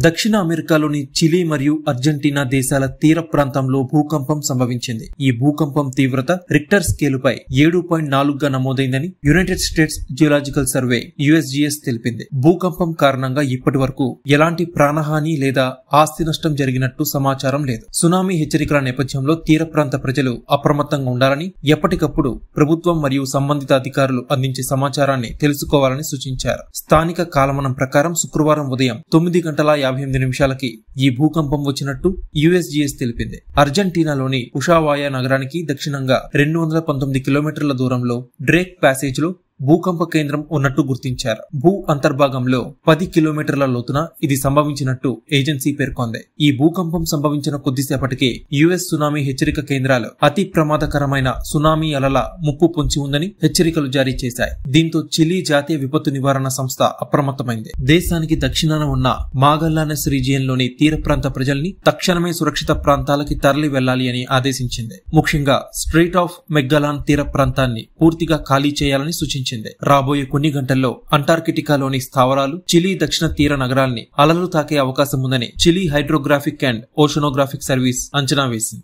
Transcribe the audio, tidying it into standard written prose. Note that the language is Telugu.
దక్షిణ అమెరికాలోని చిలీ మరియు అర్జెంటీనా దేశాల తీర ప్రాంతంలో భూకంపం సంభవించింది. ఈ భూకంపం తీవ్రత రిక్టర్ స్కేలుపై 7.4గా నమోదైందని United States Geological Survey USGS తెలిపింది. భూకంపం కారణంగా ఇప్పటి వరకు ఎలాంటి ప్రాణహాని లేదా ఆస్తి నష్టం జరిగినట్టు సమాచారం లేదు. సునామీ హెచ్చరికల నేపథ్యంలో తీర ప్రాంత ప్రజలు అప్రమత్తంగా ఉండాలని, ఎప్పటికప్పుడు ప్రభుత్వం మరియు సంబంధిత అధికారులు అందించే సమాచారాన్ని తెలుసుకోవాలని సూచించారు. స్థానిక కాలమానం ప్రకారం శుక్రవారం ఉదయం 9:58 ఈ భూకంపం వచ్చినట్టు USGS తెలిపింది. అర్జెంటీనాలోని ఉషావాయా నగరానికి దక్షిణంగా 219 కిలోమీటర్ల దూరంలో డ్రేక్ ప్యాసేజ్ లో భూకంప కేంద్రం ఉన్నట్టు గుర్తించారు. భూ అంతర్భాగంలో 10 కిలోమీటర్ల లోతున ఇది సంభవించినట్టు ఏజెన్సీ పేర్కొంది. ఈ భూకంపం సంభవించిన కొద్దిసేపటికే US సునామీ హెచ్చరిక కేంద్రాలు అతి ప్రమాదకరమైన సునామీ అలల ముప్పు పొంచి ఉందని హెచ్చరికలు జారీ చేశాయి. దీంతో చిలీ జాతీయ విపత్తు నివారణ సంస్థ అప్రమత్తమైంది. దేశానికి దక్షిణాన ఉన్న మాగల్లానెస్ రీజియన్ లోని తీర ప్రాంత ప్రజల్ని తక్షణమే సురక్షిత ప్రాంతాలకి తరలి వెళ్లాలి అని ఆదేశించింది. ముఖ్యంగా స్ట్రెయిట్ ఆఫ్ మెగ్గాలాన్ తీర ప్రాంతాన్ని పూర్తిగా ఖాళీ చేయాలని సూచించింది. రాబోయే కొన్ని గంటల్లో అంటార్కిటికాలోని స్థావరాలు, చిలీ దక్షిణ తీర నగరాల్ని అలలు తాకే అవకాశం ఉందని Chile hydrographic and oceanographic service అంచనా వేసింది.